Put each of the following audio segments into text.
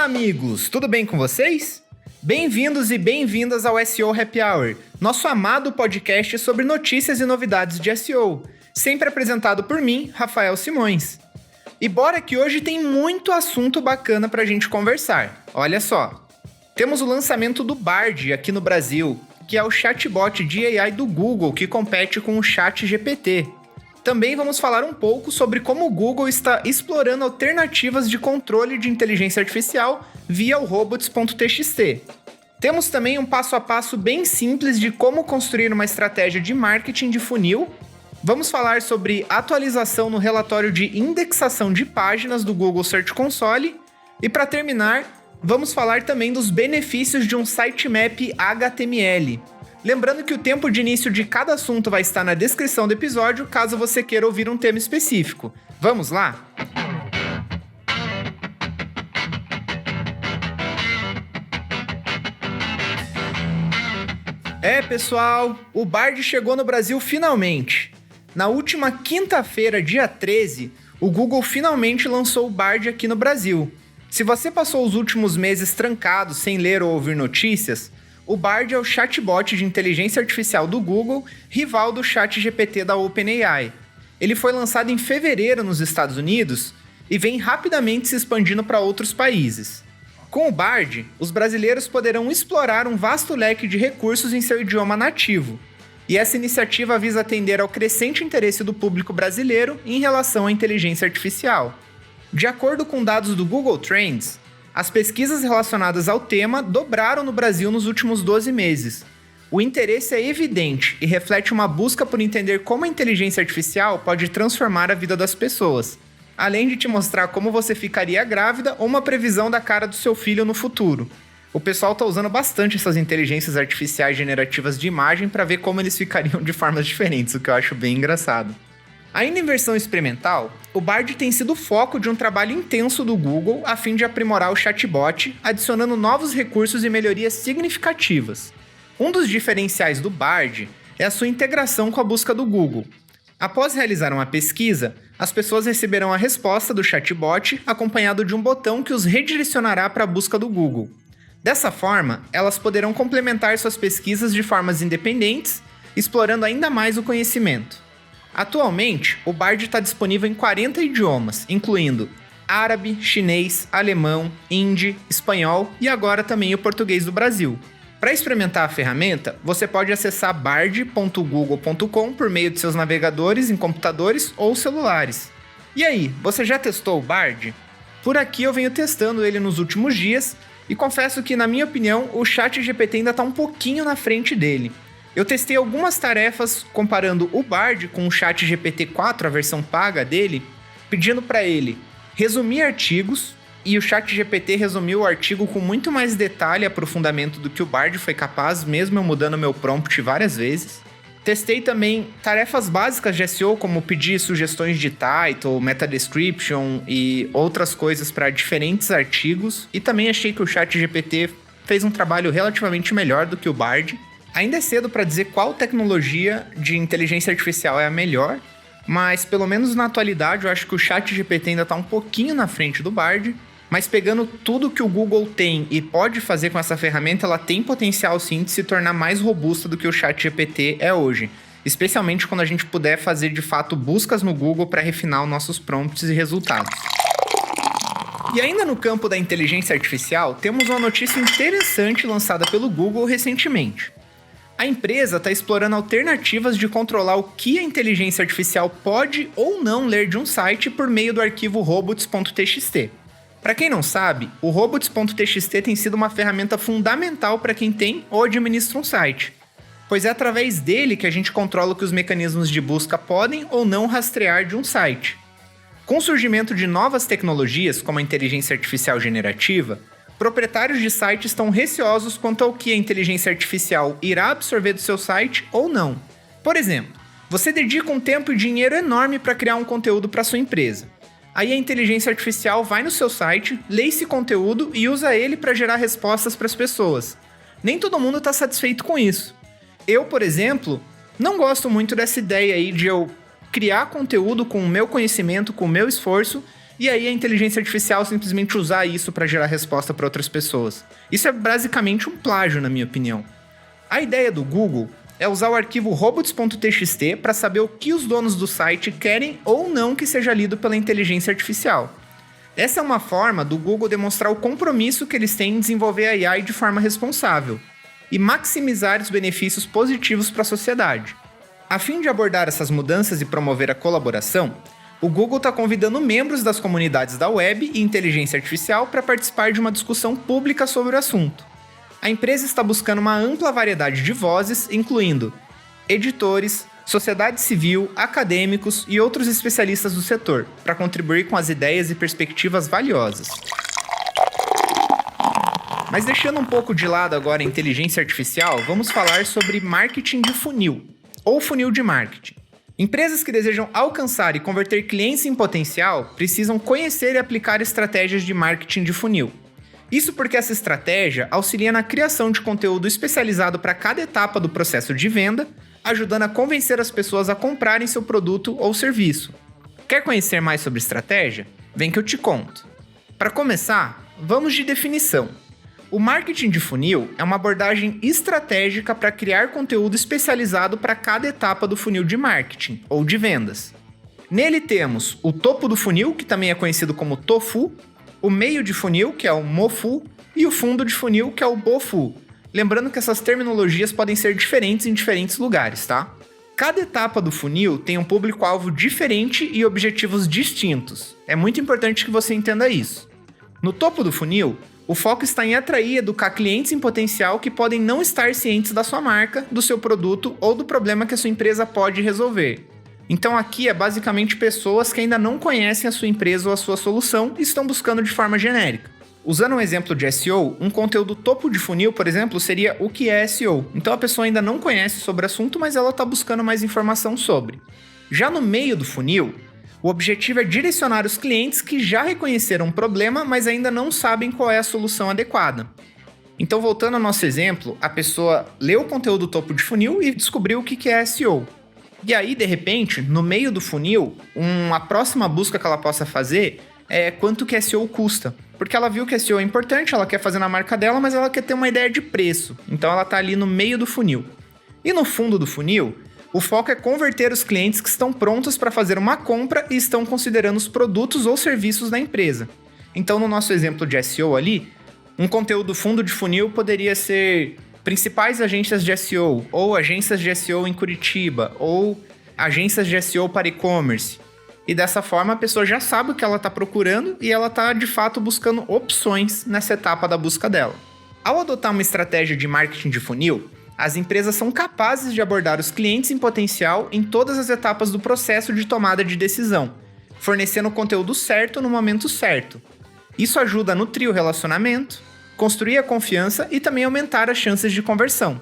amigos! Tudo bem com vocês? Bem-vindos e bem-vindas ao SEO Happy Hour, nosso amado podcast sobre notícias e novidades de SEO, sempre apresentado por mim, Rafael Simões. E bora que hoje tem muito assunto bacana pra gente conversar. Olha só, temos o lançamento do Bard aqui no Brasil, que é o chatbot de AI do Google que compete com o ChatGPT. Também vamos falar um pouco sobre como o Google está explorando alternativas de controle de inteligência artificial via o robots.txt. Temos também um passo a passo bem simples de como construir uma estratégia de marketing de funil. Vamos falar sobre atualização no relatório de indexação de páginas do Google Search Console. E para terminar, vamos falar também dos benefícios de um sitemap HTML. Lembrando que o tempo de início de cada assunto vai estar na descrição do episódio, caso você queira ouvir um tema específico. Vamos lá? Pessoal, o Bard chegou no Brasil finalmente. Na última quinta-feira, dia 13, o Google finalmente lançou o Bard aqui no Brasil. Se você passou os últimos meses trancado sem ler ou ouvir notícias, o Bard é o chatbot de inteligência artificial do Google, rival do ChatGPT da OpenAI. Ele foi lançado em fevereiro nos Estados Unidos e vem rapidamente se expandindo para outros países. Com o Bard, os brasileiros poderão explorar um vasto leque de recursos em seu idioma nativo. E essa iniciativa visa atender ao crescente interesse do público brasileiro em relação à inteligência artificial. De acordo com dados do Google Trends, as pesquisas relacionadas ao tema dobraram no Brasil nos últimos 12 meses. O interesse é evidente e reflete uma busca por entender como a inteligência artificial pode transformar a vida das pessoas, além de te mostrar como você ficaria grávida ou uma previsão da cara do seu filho no futuro. O pessoal está usando bastante essas inteligências artificiais generativas de imagem para ver como eles ficariam de formas diferentes, o que eu acho bem engraçado. Ainda em versão experimental, o Bard tem sido o foco de um trabalho intenso do Google a fim de aprimorar o chatbot, adicionando novos recursos e melhorias significativas. Um dos diferenciais do Bard é a sua integração com a busca do Google. Após realizar uma pesquisa, as pessoas receberão a resposta do chatbot acompanhado de um botão que os redirecionará para a busca do Google. Dessa forma, elas poderão complementar suas pesquisas de formas independentes, explorando ainda mais o conhecimento. Atualmente, o Bard está disponível em 40 idiomas, incluindo árabe, chinês, alemão, hindi, espanhol e agora também o português do Brasil. Para experimentar a ferramenta, você pode acessar bard.google.com por meio de seus navegadores em computadores ou celulares. E aí, você já testou o Bard? Por aqui eu venho testando ele nos últimos dias e confesso que, na minha opinião, o ChatGPT ainda está um pouquinho na frente dele. Eu testei algumas tarefas comparando o Bard com o ChatGPT 4, a versão paga dele, pedindo para ele resumir artigos, e o ChatGPT resumiu o artigo com muito mais detalhe e aprofundamento do que o Bard foi capaz, mesmo eu mudando meu prompt várias vezes. Testei também tarefas básicas de SEO, como pedir sugestões de title, meta description e outras coisas para diferentes artigos, e também achei que o ChatGPT fez um trabalho relativamente melhor do que o Bard. Ainda é cedo para dizer qual tecnologia de inteligência artificial é a melhor, mas pelo menos na atualidade eu acho que o ChatGPT ainda está um pouquinho na frente do Bard, mas pegando tudo que o Google tem e pode fazer com essa ferramenta, ela tem potencial sim de se tornar mais robusta do que o ChatGPT é hoje, especialmente quando a gente puder fazer de fato buscas no Google para refinar os nossos prompts e resultados. E ainda no campo da inteligência artificial, temos uma notícia interessante lançada pelo Google recentemente. A empresa está explorando alternativas de controlar o que a inteligência artificial pode ou não ler de um site por meio do arquivo robots.txt. Para quem não sabe, o robots.txt tem sido uma ferramenta fundamental para quem tem ou administra um site, pois é através dele que a gente controla o que os mecanismos de busca podem ou não rastrear de um site. Com o surgimento de novas tecnologias, como a inteligência artificial generativa, proprietários de sites estão receosos quanto ao que a inteligência artificial irá absorver do seu site ou não. Por exemplo, você dedica um tempo e dinheiro enorme para criar um conteúdo para sua empresa. Aí a inteligência artificial vai no seu site, lê esse conteúdo e usa ele para gerar respostas para as pessoas. Nem todo mundo está satisfeito com isso. Eu, por exemplo, não gosto muito dessa ideia aí de eu criar conteúdo com o meu conhecimento, com o meu esforço, e aí a inteligência artificial simplesmente usar isso para gerar resposta para outras pessoas. Isso é basicamente um plágio, na minha opinião. A ideia do Google é usar o arquivo robots.txt para saber o que os donos do site querem ou não que seja lido pela inteligência artificial. Essa é uma forma do Google demonstrar o compromisso que eles têm em desenvolver a AI de forma responsável e maximizar os benefícios positivos para a sociedade. A fim de abordar essas mudanças e promover a colaboração, o Google está convidando membros das comunidades da web e inteligência artificial para participar de uma discussão pública sobre o assunto. A empresa está buscando uma ampla variedade de vozes, incluindo editores, sociedade civil, acadêmicos e outros especialistas do setor, para contribuir com as ideias e perspectivas valiosas. Mas deixando um pouco de lado agora a inteligência artificial, vamos falar sobre marketing de funil, ou funil de marketing. Empresas que desejam alcançar e converter clientes em potencial precisam conhecer e aplicar estratégias de marketing de funil. Isso porque essa estratégia auxilia na criação de conteúdo especializado para cada etapa do processo de venda, ajudando a convencer as pessoas a comprarem seu produto ou serviço. Quer conhecer mais sobre estratégia? Vem que eu te conto. Para começar, vamos de definição. O marketing de funil é uma abordagem estratégica para criar conteúdo especializado para cada etapa do funil de marketing ou de vendas. Nele temos o topo do funil, que também é conhecido como tofu, o meio de funil, que é o mofu, e o fundo de funil, que é o bofu. Lembrando que essas terminologias podem ser diferentes em diferentes lugares, tá? Cada etapa do funil tem um público-alvo diferente e objetivos distintos. É muito importante que você entenda isso. No topo do funil, o foco está em atrair e educar clientes em potencial que podem não estar cientes da sua marca, do seu produto ou do problema que a sua empresa pode resolver. Então aqui é basicamente pessoas que ainda não conhecem a sua empresa ou a sua solução e estão buscando de forma genérica. Usando um exemplo de SEO, um conteúdo topo de funil, por exemplo, seria o que é SEO. Então a pessoa ainda não conhece sobre o assunto, mas ela está buscando mais informação sobre. Já no meio do funil, o objetivo é direcionar os clientes que já reconheceram um problema, mas ainda não sabem qual é a solução adequada. Então, voltando ao nosso exemplo, a pessoa leu o conteúdo topo de funil e descobriu o que é SEO. E aí, de repente, no meio do funil, uma próxima busca que ela possa fazer é quanto que SEO custa. Porque ela viu que SEO é importante, ela quer fazer na marca dela, mas ela quer ter uma ideia de preço. Então ela está ali no meio do funil. E no fundo do funil, o foco é converter os clientes que estão prontos para fazer uma compra e estão considerando os produtos ou serviços da empresa. Então, no nosso exemplo de SEO ali, um conteúdo fundo de funil poderia ser principais agências de SEO, ou agências de SEO em Curitiba, ou agências de SEO para e-commerce. E dessa forma a pessoa já sabe o que ela está procurando e ela está de fato buscando opções nessa etapa da busca dela. Ao adotar uma estratégia de marketing de funil, as empresas são capazes de abordar os clientes em potencial em todas as etapas do processo de tomada de decisão, fornecendo o conteúdo certo no momento certo. Isso ajuda a nutrir o relacionamento, construir a confiança e também aumentar as chances de conversão.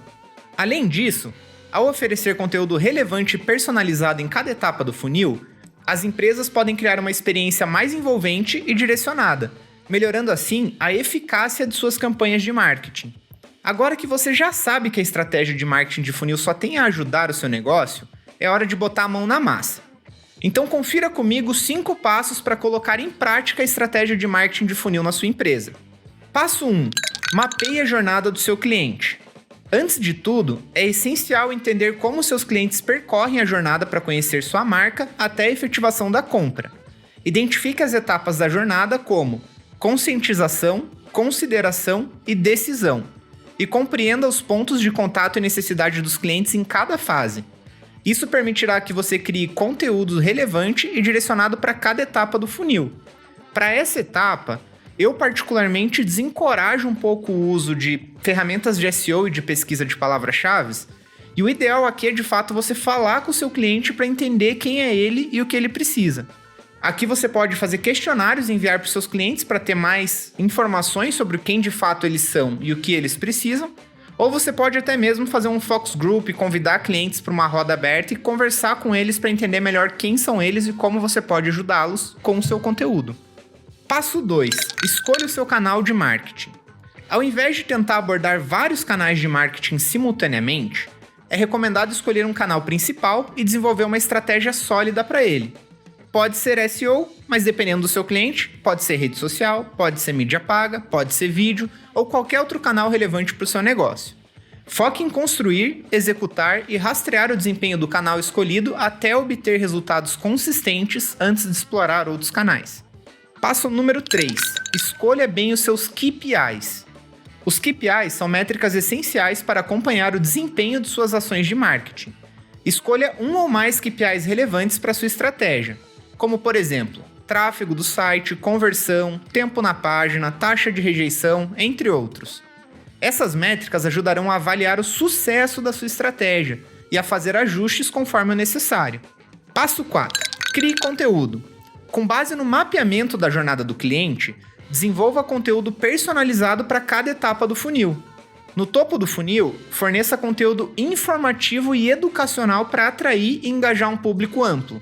Além disso, ao oferecer conteúdo relevante e personalizado em cada etapa do funil, as empresas podem criar uma experiência mais envolvente e direcionada, melhorando assim a eficácia de suas campanhas de marketing. Agora que você já sabe que a estratégia de marketing de funil só tem a ajudar o seu negócio, é hora de botar a mão na massa. Então confira comigo 5 passos para colocar em prática a estratégia de marketing de funil na sua empresa. Passo 1. Mapeie a jornada do seu cliente. Antes de tudo, é essencial entender como seus clientes percorrem a jornada para conhecer sua marca até a efetivação da compra. Identifique as etapas da jornada como conscientização, consideração e decisão, e compreenda os pontos de contato e necessidade dos clientes em cada fase. Isso permitirá que você crie conteúdo relevante e direcionado para cada etapa do funil. Para essa etapa, eu particularmente desencorajo um pouco o uso de ferramentas de SEO e de pesquisa de palavras-chave, e o ideal aqui é de fato você falar com o seu cliente para entender quem é ele e o que ele precisa. Aqui você pode fazer questionários e enviar para os seus clientes para ter mais informações sobre quem de fato eles são e o que eles precisam, ou você pode até mesmo fazer um focus group e convidar clientes para uma roda aberta e conversar com eles para entender melhor quem são eles e como você pode ajudá-los com o seu conteúdo. Passo 2. Escolha o seu canal de marketing. Ao invés de tentar abordar vários canais de marketing simultaneamente, é recomendado escolher um canal principal e desenvolver uma estratégia sólida para ele. Pode ser SEO, mas dependendo do seu cliente, pode ser rede social, pode ser mídia paga, pode ser vídeo ou qualquer outro canal relevante para o seu negócio. Foque em construir, executar e rastrear o desempenho do canal escolhido até obter resultados consistentes antes de explorar outros canais. Passo número 3. Escolha bem os seus KPIs. Os KPIs são métricas essenciais para acompanhar o desempenho de suas ações de marketing. Escolha um ou mais KPIs relevantes para sua estratégia, como por exemplo, tráfego do site, conversão, tempo na página, taxa de rejeição, entre outros. Essas métricas ajudarão a avaliar o sucesso da sua estratégia e a fazer ajustes conforme o necessário. Passo 4. Crie conteúdo. Com base no mapeamento da jornada do cliente, desenvolva conteúdo personalizado para cada etapa do funil. No topo do funil, forneça conteúdo informativo e educacional para atrair e engajar um público amplo.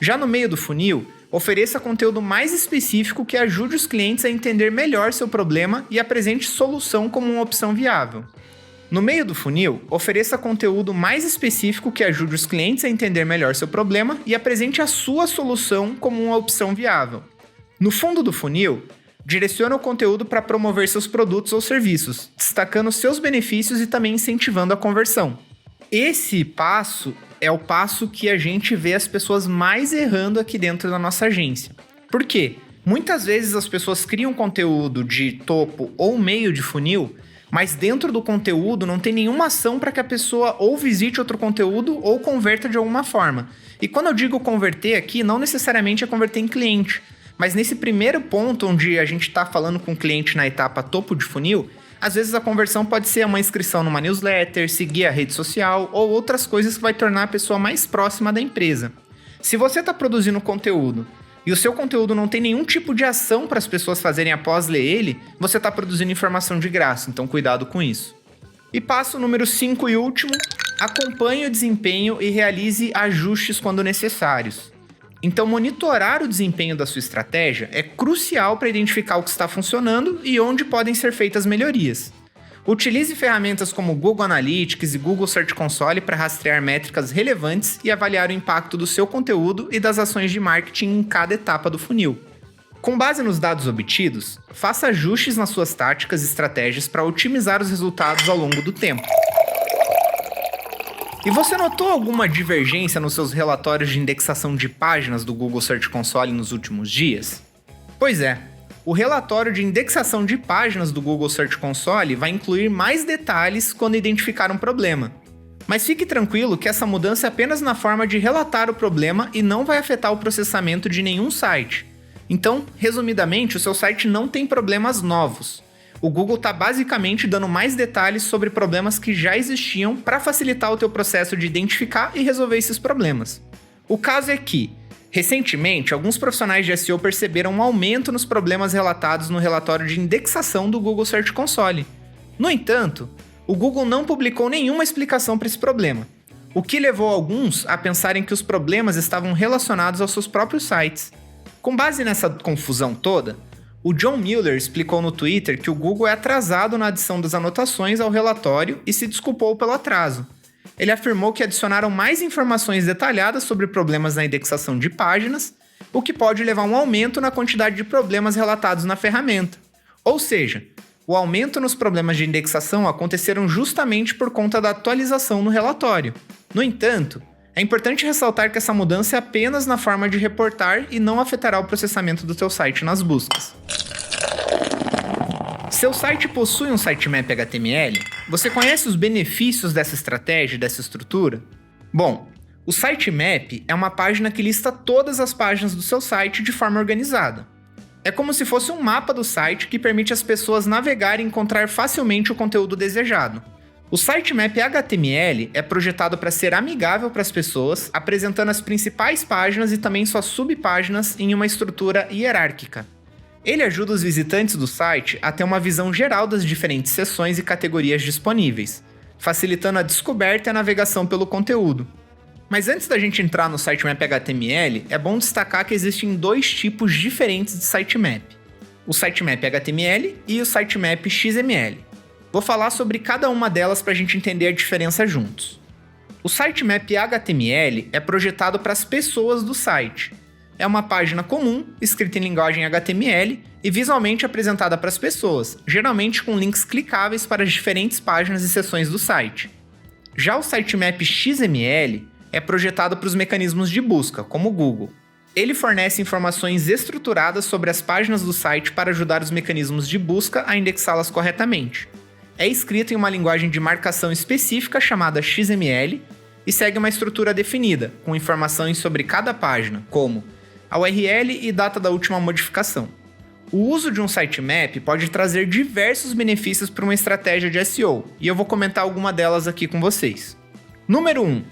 Já no meio do funil, ofereça conteúdo mais específico que ajude os clientes a entender melhor seu problema e apresente solução como uma opção viável. No meio do funil, ofereça conteúdo mais específico que ajude os clientes a entender melhor seu problema e apresente a sua solução como uma opção viável. No fundo do funil, direcione o conteúdo para promover seus produtos ou serviços, destacando seus benefícios e também incentivando a conversão. Esse passo é o passo que a gente vê as pessoas mais errando aqui dentro da nossa agência. Por quê? Muitas vezes as pessoas criam conteúdo de topo ou meio de funil, mas dentro do conteúdo não tem nenhuma ação para que a pessoa ou visite outro conteúdo ou converta de alguma forma. E quando eu digo converter aqui, não necessariamente é converter em cliente, mas nesse primeiro ponto onde a gente está falando com o cliente na etapa topo de funil, às vezes a conversão pode ser uma inscrição numa newsletter, seguir a rede social ou outras coisas que vai tornar a pessoa mais próxima da empresa. Se você está produzindo conteúdo e o seu conteúdo não tem nenhum tipo de ação para as pessoas fazerem após ler ele, você está produzindo informação de graça, então cuidado com isso. E passo número 5 e último, acompanhe o desempenho e realize ajustes quando necessários. Então, monitorar o desempenho da sua estratégia é crucial para identificar o que está funcionando e onde podem ser feitas melhorias. Utilize ferramentas como Google Analytics e Google Search Console para rastrear métricas relevantes e avaliar o impacto do seu conteúdo e das ações de marketing em cada etapa do funil. Com base nos dados obtidos, faça ajustes nas suas táticas e estratégias para otimizar os resultados ao longo do tempo. E você notou alguma divergência nos seus relatórios de indexação de páginas do Google Search Console nos últimos dias? Pois é, o relatório de indexação de páginas do Google Search Console vai incluir mais detalhes quando identificar um problema. Mas fique tranquilo que essa mudança é apenas na forma de relatar o problema e não vai afetar o processamento de nenhum site. Então, resumidamente, o seu site não tem problemas novos. O Google está basicamente dando mais detalhes sobre problemas que já existiam para facilitar o teu processo de identificar e resolver esses problemas. O caso é que, recentemente, alguns profissionais de SEO perceberam um aumento nos problemas relatados no relatório de indexação do Google Search Console. No entanto, o Google não publicou nenhuma explicação para esse problema, o que levou alguns a pensarem que os problemas estavam relacionados aos seus próprios sites. Com base nessa confusão toda, o John Mueller explicou no Twitter que o Google é atrasado na adição das anotações ao relatório e se desculpou pelo atraso. Ele afirmou que adicionaram mais informações detalhadas sobre problemas na indexação de páginas, o que pode levar a um aumento na quantidade de problemas relatados na ferramenta. Ou seja, o aumento nos problemas de indexação aconteceram justamente por conta da atualização no relatório. No entanto, é importante ressaltar que essa mudança é apenas na forma de reportar e não afetará o processamento do teu site nas buscas. Seu site possui um sitemap HTML? Você conhece os benefícios dessa estratégia e dessa estrutura? Bom, o sitemap é uma página que lista todas as páginas do seu site de forma organizada. É como se fosse um mapa do site que permite às pessoas navegarem e encontrar facilmente o conteúdo desejado. O sitemap HTML é projetado para ser amigável para as pessoas, apresentando as principais páginas e também suas subpáginas em uma estrutura hierárquica. Ele ajuda os visitantes do site a ter uma visão geral das diferentes seções e categorias disponíveis, facilitando a descoberta e a navegação pelo conteúdo. Mas antes da gente entrar no sitemap HTML, é bom destacar que existem dois tipos diferentes de sitemap: o sitemap HTML e o sitemap XML. Vou falar sobre cada uma delas para a gente entender a diferença juntos. O sitemap HTML é projetado para as pessoas do site. é uma página comum, escrita em linguagem HTML e visualmente apresentada para as pessoas, geralmente com links clicáveis para as diferentes páginas e seções do site. Já o sitemap XML é projetado para os mecanismos de busca, como o Google. Ele fornece informações estruturadas sobre as páginas do site para ajudar os mecanismos de busca a indexá-las corretamente. É escrito em uma linguagem de marcação específica chamada XML e segue uma estrutura definida, com informações sobre cada página, como a URL e data da última modificação. O uso de um sitemap pode trazer diversos benefícios para uma estratégia de SEO, e eu vou comentar alguma delas aqui com vocês. Número 1.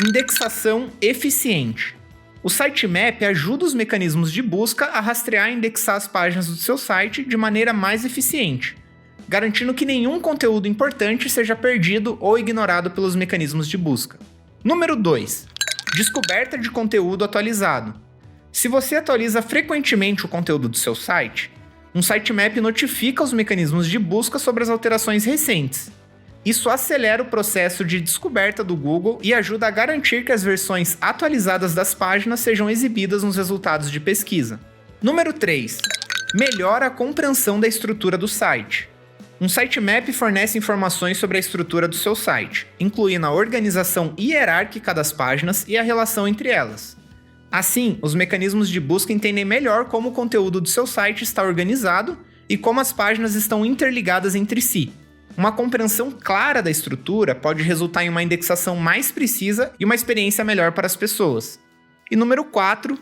Indexação eficiente. O sitemap ajuda os mecanismos de busca a rastrear e indexar as páginas do seu site de maneira mais eficiente, garantindo que nenhum conteúdo importante seja perdido ou ignorado pelos mecanismos de busca. Número 2. Descoberta de conteúdo atualizado. Se você atualiza frequentemente o conteúdo do seu site, um sitemap notifica os mecanismos de busca sobre as alterações recentes. Isso acelera o processo de descoberta do Google e ajuda a garantir que as versões atualizadas das páginas sejam exibidas nos resultados de pesquisa. Número 3. Melhora a compreensão da estrutura do site. Um sitemap fornece informações sobre a estrutura do seu site, incluindo a organização hierárquica das páginas e a relação entre elas. Assim, os mecanismos de busca entendem melhor como o conteúdo do seu site está organizado e como as páginas estão interligadas entre si. Uma compreensão clara da estrutura pode resultar em uma indexação mais precisa e uma experiência melhor para as pessoas. E número 4,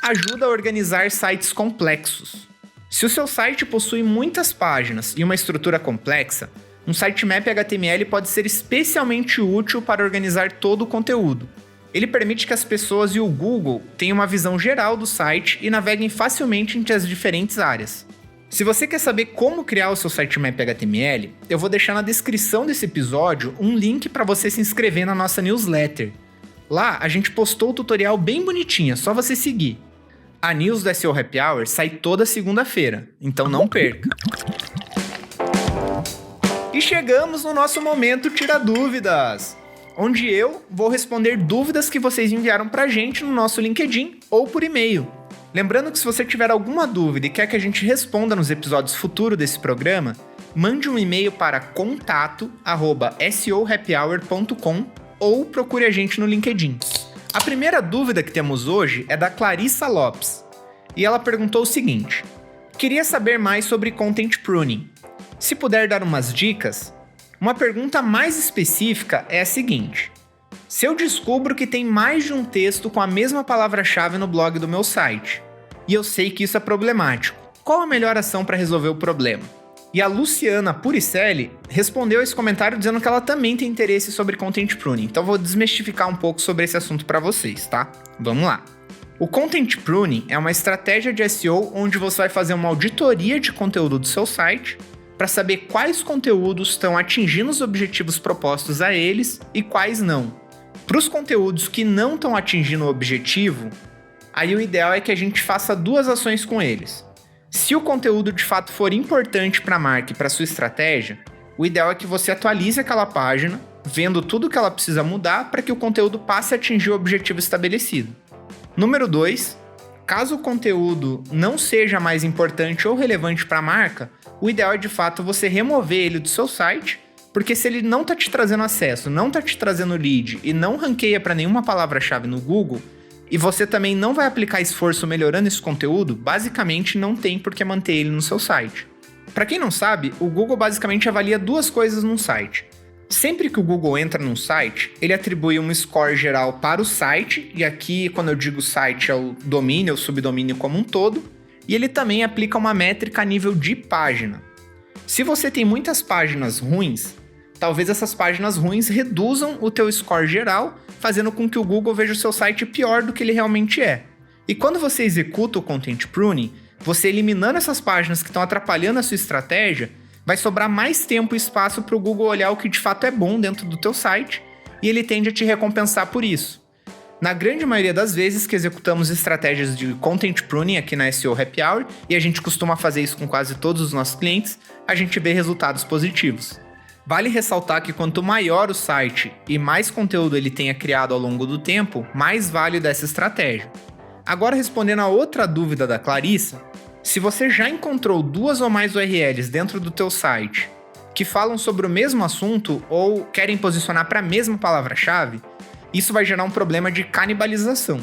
ajuda a organizar sites complexos. Se o seu site possui muitas páginas e uma estrutura complexa, um sitemap HTML pode ser especialmente útil para organizar todo o conteúdo. Ele permite que as pessoas e o Google tenham uma visão geral do site e naveguem facilmente entre as diferentes áreas. Se você quer saber como criar o seu sitemap HTML, eu vou deixar na descrição desse episódio um link para você se inscrever na nossa newsletter. Lá a gente postou o tutorial bem bonitinho, é só você seguir. A news do SEO Happy Hour sai toda segunda-feira, então não perca. E chegamos no nosso momento Tira Dúvidas, onde eu vou responder dúvidas que vocês enviaram pra gente no nosso LinkedIn ou por e-mail. Lembrando que se você tiver alguma dúvida e quer que a gente responda nos episódios futuros desse programa, mande um e-mail para contato@seohappyhour.com ou procure a gente no LinkedIn. A primeira dúvida que temos hoje é da Clarissa Lopes, e ela perguntou o seguinte: queria saber mais sobre Content Pruning. Se puder dar umas dicas. Uma pergunta mais específica é a seguinte: se eu descubro que tem mais de um texto com a mesma palavra-chave no blog do meu site, e eu sei que isso é problemático, qual a melhor ação para resolver o problema? E a Luciana Puricelli respondeu esse comentário dizendo que ela também tem interesse sobre Content Pruning, então vou desmistificar um pouco sobre esse assunto para vocês, tá? Vamos lá. O Content Pruning é uma estratégia de SEO onde você vai fazer uma auditoria de conteúdo do seu site para saber quais conteúdos estão atingindo os objetivos propostos a eles e quais não. Para os conteúdos que não estão atingindo o objetivo, aí o ideal é que a gente faça duas ações com eles. Se o conteúdo de fato for importante para a marca e para a sua estratégia, o ideal é que você atualize aquela página, vendo tudo que ela precisa mudar para que o conteúdo passe a atingir o objetivo estabelecido. Número 2, caso o conteúdo não seja mais importante ou relevante para a marca, o ideal é de fato você remover ele do seu site, porque se ele não está te trazendo acesso, não está te trazendo lead e não ranqueia para nenhuma palavra-chave no Google, e você também não vai aplicar esforço melhorando esse conteúdo, basicamente não tem por que manter ele no seu site. Para quem não sabe, o Google basicamente avalia duas coisas num site. Sempre que o Google entra num site, ele atribui um score geral para o site, e aqui quando eu digo site é o domínio, o subdomínio como um todo, e ele também aplica uma métrica a nível de página. Se você tem muitas páginas ruins, talvez essas páginas ruins reduzam o teu score geral, fazendo com que o Google veja o seu site pior do que ele realmente é. E quando você executa o Content Pruning, você eliminando essas páginas que estão atrapalhando a sua estratégia, vai sobrar mais tempo e espaço para o Google olhar o que de fato é bom dentro do teu site, e ele tende a te recompensar por isso. Na grande maioria das vezes que executamos estratégias de Content Pruning aqui na SEO Happy Hour, e a gente costuma fazer isso com quase todos os nossos clientes, a gente vê resultados positivos. Vale ressaltar que quanto maior o site e mais conteúdo ele tenha criado ao longo do tempo, mais vale dessa estratégia. Agora respondendo a outra dúvida da Clarissa, se você já encontrou 2 ou mais URLs dentro do teu site que falam sobre o mesmo assunto ou querem posicionar para a mesma palavra-chave, isso vai gerar um problema de canibalização.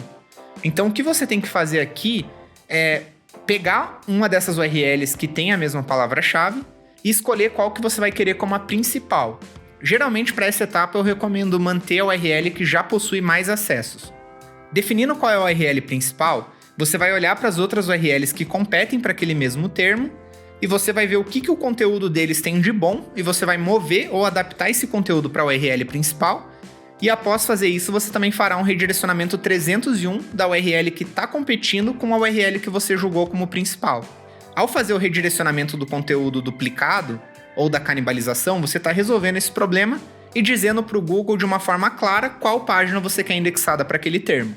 Então o que você tem que fazer aqui é pegar uma dessas URLs que tem a mesma palavra-chave e escolher qual que você vai querer como a principal. Geralmente para essa etapa eu recomendo manter a URL que já possui mais acessos. Definindo qual é a URL principal, você vai olhar para as outras URLs que competem para aquele mesmo termo e você vai ver o que o conteúdo deles tem de bom e você vai mover ou adaptar esse conteúdo para a URL principal. E após fazer isso, você também fará um redirecionamento 301 da URL que está competindo com a URL que você julgou como principal. Ao fazer o redirecionamento do conteúdo duplicado ou da canibalização, você está resolvendo esse problema e dizendo para o Google de uma forma clara qual página você quer indexada para aquele termo.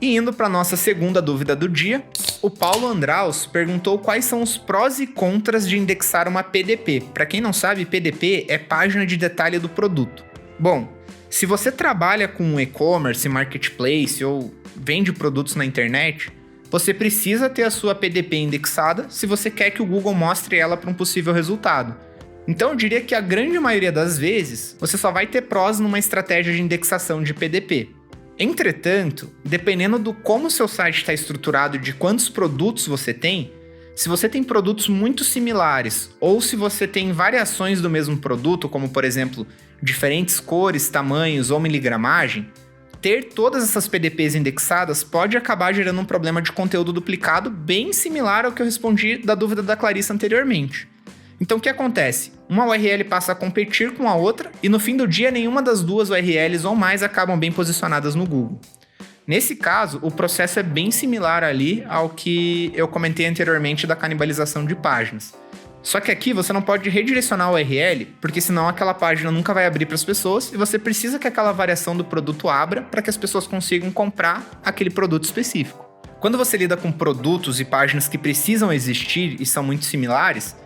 E indo para a nossa segunda dúvida do dia, o Paulo Andraus perguntou quais são os prós e contras de indexar uma PDP. Para quem não sabe, PDP é página de detalhe do produto. Bom, se você trabalha com e-commerce, marketplace ou vende produtos na internet, você precisa ter a sua PDP indexada se você quer que o Google mostre ela para um possível resultado. Então eu diria que a grande maioria das vezes, você só vai ter prós numa estratégia de indexação de PDP. Entretanto, dependendo do como o seu site está estruturado e de quantos produtos você tem, se você tem produtos muito similares ou se você tem variações do mesmo produto, como por exemplo, diferentes cores, tamanhos ou miligramagem, ter todas essas PDPs indexadas pode acabar gerando um problema de conteúdo duplicado bem similar ao que eu respondi da dúvida da Clarissa anteriormente. Então o que acontece? Uma URL passa a competir com a outra e no fim do dia nenhuma das duas URLs ou mais acabam bem posicionadas no Google. Nesse caso, o processo é bem similar ali ao que eu comentei anteriormente da canibalização de páginas. Só que aqui você não pode redirecionar a URL, porque senão aquela página nunca vai abrir para as pessoas e você precisa que aquela variação do produto abra para que as pessoas consigam comprar aquele produto específico. Quando você lida com produtos e páginas que precisam existir e são muito similares,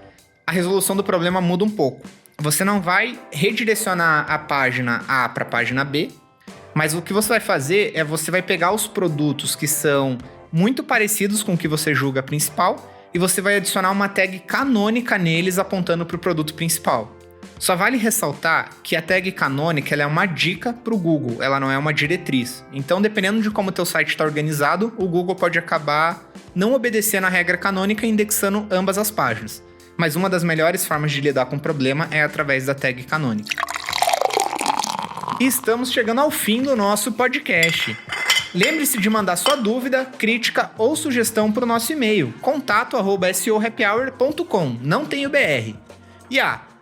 a resolução do problema muda um pouco. Você não vai redirecionar a página A para a página B, mas o que você vai fazer é você vai pegar os produtos que são muito parecidos com o que você julga principal e você vai adicionar uma tag canônica neles apontando para o produto principal. Só vale ressaltar que a tag canônica ela é uma dica para o Google, ela não é uma diretriz. Então, dependendo de como o teu site está organizado, o Google pode acabar não obedecendo a regra canônica e indexando ambas as páginas. Mas uma das melhores formas de lidar com o problema é através da tag canônica. E estamos chegando ao fim do nosso podcast. Lembre-se de mandar sua dúvida, crítica ou sugestão para o nosso e-mail, contato@seohappyhour.com, não tem o BR. E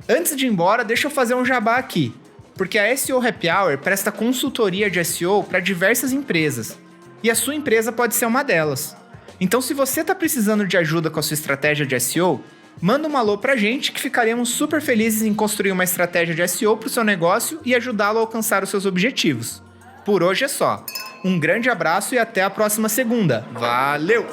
antes de ir embora, deixa eu fazer um jabá aqui, porque a SEO Happy Hour presta consultoria de SEO para diversas empresas, e a sua empresa pode ser uma delas. Então se você está precisando de ajuda com a sua estratégia de SEO, manda um alô pra gente que ficaremos super felizes em construir uma estratégia de SEO para o seu negócio e ajudá-lo a alcançar os seus objetivos. Por hoje é só. Um grande abraço e até a próxima segunda. Valeu!